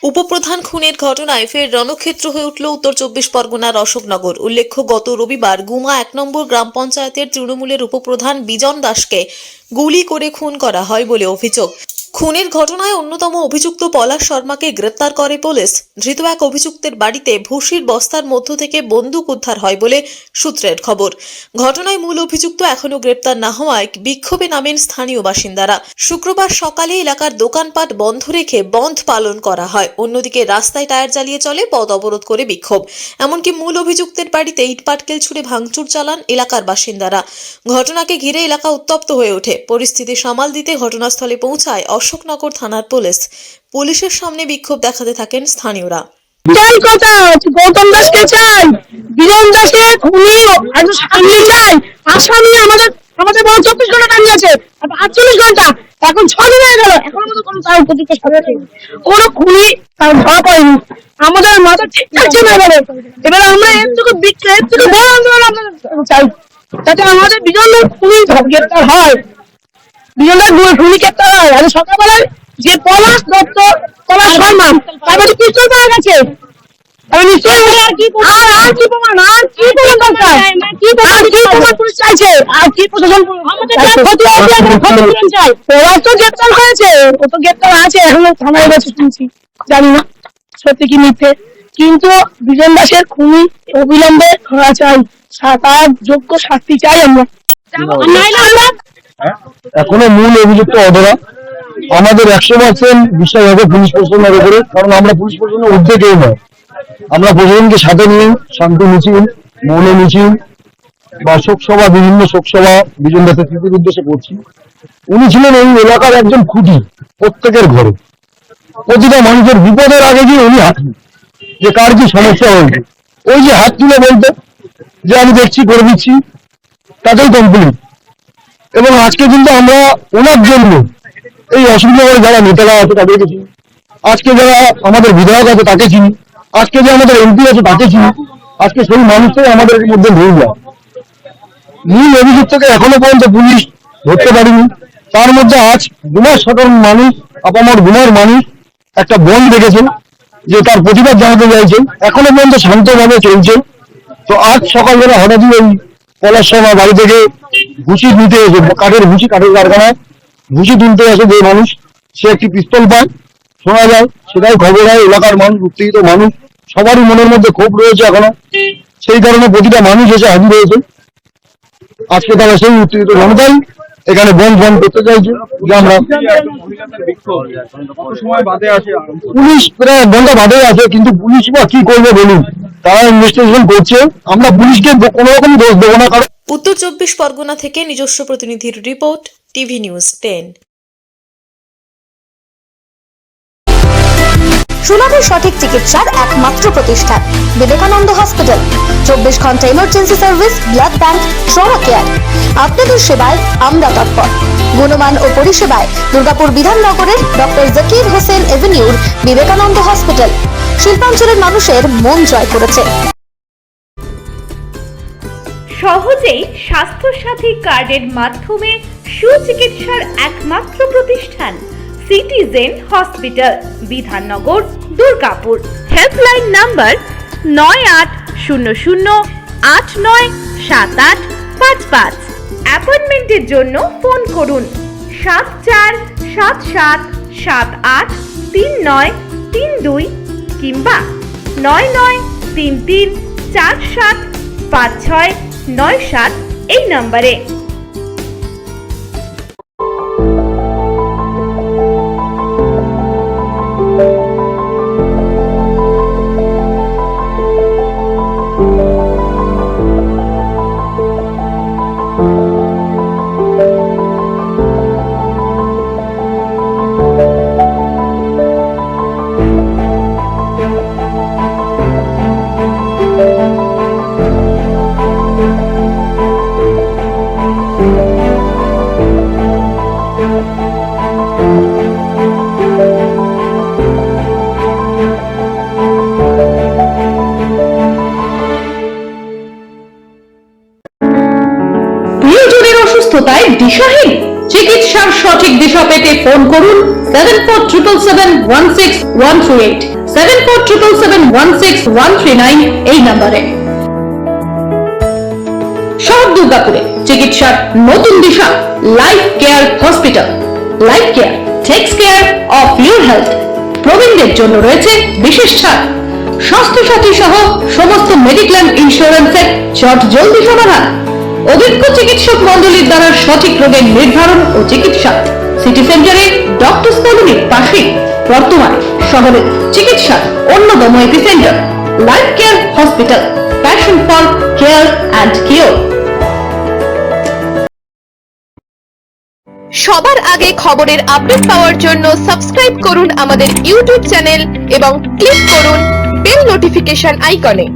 উপপ্রধান খুনের ঘটনায় ফের রণক্ষেত্র হয়ে উঠল উত্তর চব্বিশ পরগনার অশোকনগর। উল্লেখ্য, গত রবিবার গুমা 1 নম্বর গ্রাম পঞ্চায়েতের তৃণমূলের উপপ্রধান বিজন দাসকে গুলি করে খুন করা হয় বলে অভিযোগ। খুনের ঘটনায় অন্যতম অভিযুক্ত পলাশ শর্মাকে গ্রেপ্তার করে পুলিশ। ধৃত এক অভিযুক্তের বাড়িতে ভুসির বস্তার মধ্য থেকে বন্দুক উদ্ধার হয় বলে সূত্রের খবর। ঘটনায় মূল অভিযুক্ত এখনও গ্রেপ্তার না হওয়ায় বিক্ষোভে নামেন স্থানীয় বাসিন্দারা। শুক্রবার সকালে এলাকার দোকানপাট বন্ধ রেখে বন্ধ পালন করা হয়। অন্যদিকে রাস্তায় টায়ার জ্বালিয়ে চলে, পথ অবরোধ করে বিক্ষোভ। এমনকি মূল অভিযুক্তের বাড়িতে ইটপাটকেল ছুড়ে ভাঙচুর চালান এলাকার বাসিন্দারা। ঘটনাকে ঘিরে এলাকা উত্তপ্ত হয়ে ওঠে। পরিস্থিতি সামাল দিতে ঘটনাস্থলে পৌঁছায় অশোকনগর থানার পুলিশ। পুলিশের সামনে বিক্ষোভ দেখাতে থাকেন স্থানীয়রা। গৌতম দাসকে চাই, বিজন দাসের খুনি সামনে চাই, আসামি আমাদের 24 ঘন্টা টানিয়ে আছে, 48 ঘন্টা, এখন 6 দিন হয়ে গেল, এখনো মতো কোনো তার উপযুক্ত সাজা কোনো খুনি তার ধরা পড়েনি। আমাদের মাথা ঠিক থাকছে না। এবার আমরা এর থেকে বড় আন্দোলন আমরা চাই, যাতে আমাদের বিজন দাস খুনি গ্রেপ্তার হয়, বিজন দাস খুনি গ্রেপ্তার হয়। আজ সকালবেলায় যে পলাশ দত্ত, পলাশ শর্মা, তার মধ্যে পিস্তল পাওয়া গেছে। জানি না সত্যি কি মিথ্যে, কিন্তু বিজন দাসের খুনি অবিলম্বে ধরা চাই, তার যোগ্য শাস্তি চাই আমরা। এখনো মূল অভিযুক্ত অধরা। আমাদের 100% বিশ্বাস হবে পুলিশ প্রশাসনের উপরে, কারণ আমরা পুলিশ প্রশাসনের ঊর্ধ্বে কেউ নয়। আমরা প্রশাসনকে সাথে নিয়ে শান্তি মিছিল, মৌন মিছিল বা শোকসভা, বিভিন্ন শোকসভা বিজন দাসের স্মৃতির উদ্দেশ্যে করছি। উনি ছিলেন এই এলাকার একজন খুঁটি, প্রত্যেকের ঘরে প্রতিটা মানুষের বিপদের আগে গিয়ে উনি হাত যে কার কি সমস্যা হয়েছে, ওই যে হাত তুলে বলতে যে আমি দেখছি করে দিচ্ছি, তাতেই কমপ্লিট। এবং আজকে কিন্তু আমরা ওনার জন্য এই অসুবিধা যারা নেতারা আছে তাদেরকে চিনি, আজকে যারা আমাদের বিধায়ক আছে তাকে চিনি, আজকে যে আমাদের এমপি আছে তাকে চিনি, আজকে সেই মানুষটাই আমাদের মধ্যে ভুল যায়। মূল অভিযুক্তকে এখনো পর্যন্ত পুলিশ ধরতে পারেনি। তার মধ্যে আজ গুমার সাধারণ মানুষ, আপামর গুমার মানুষ একটা বন্ধ দেখেছেন যে তার প্রতিবাদ জানাতে চাইছেন, এখনো পর্যন্ত শান্তভাবে চলছে। তো আজ সকালবেলা হঠাৎই ওই পলাশ শর্মা বাড়ি থেকে ভুসি নিতে এসে, কাঠের ভুসি, কাঠের কারখানায় ভুসি তুলতে আসে যে মানুষ, সে একটি পিস্তল পায়, শোনা যায়, সেটাই খবর হয়। এলাকার মানুষ, উত্তেজিত মানুষ, সবারই মনের মধ্যে ক্ষোভ রয়েছে এখনো। সেই কারণে প্রতিটা মানুষ এসে হাজির হয়েছে। আজকে তারা সেই উত্তেজিত জনতাই এখানে বন্ধ করতে চাইছে যে আমরা পুলিশ প্রায় 1 ঘন্টা বাদে আছে, কিন্তু পুলিশ বা কি করবে বলুন, তারা ইনভেস্টিগেশন করছে। আমরা পুলিশকে কোনো রকম দোষ দেবো না। কারণ উত্তর চব্বিশ পরগনা থেকে নিজস্ব প্রতিনিধির রিপোর্ট, টিভি নিউজ 10। সুলভের সঠিক চিকিৎসার একমাত্র প্রতিষ্ঠান বিবেকানন্দ হসপিটাল। 24 ঘন্টা emergency service, blood bank, trauma care. আপনাদের সেবায় আমরা তৎপর। গুণমান ও পরিষেবায় দুর্গাপুর বিধাননগরের ডক্টর জাকির হোসেন এভিনিউর বিবেকানন্দ হসপিটাল শিল্পাঞ্চলের মানুষের মন জয় করেছে। সহজেই স্বাস্থ্যসাথী কার্ডের মাধ্যমে সুচিকিৎসার একমাত্র প্রতিষ্ঠান citizen hospital, Bidhannagar, Durgapur. Helpline number 9800897855। অ্যাপয়েন্টমেন্টের জন্য ফোন করুন 7477783932 কিংবা 9933475697 এই নম্বরে। অসুস্থতায় দিশাহীন, চিকিৎসার সঠিক দিশা পেতে ফোন করুন 7477716138। 7477716139 এই নম্বরে। শহর দুর্গাপুরে চিকিৎসার নতুন দিশা Life Care Hospital. Life Care takes care of your health. প্রবীণদের জন্য রয়েছে বিশেষ ছাড়। স্বাস্থ্য সাথী সহ সমস্ত মেডিক্লেম ইন্স্যুরেন্সের চট জলদি সমাধান। অভিজ্ঞ চিকিৎসক মণ্ডলীর দ্বারা সঠিক রোগের নির্ধারণ ও চিকিৎসা। সিটি সেন্টারে ডক্টরস কলোনির পাশে বর্তমানে শহরের চিকিৎসার অন্যতম epicentre life Care hospital. Passion for care and cure. সবার আগে খবরের আপডেট পাওয়ার জন্য সাবস্ক্রাইব করুন আমাদের ইউটিউব চ্যানেল এবং ক্লিক করুন বেল নোটিফিকেশন আইকনে।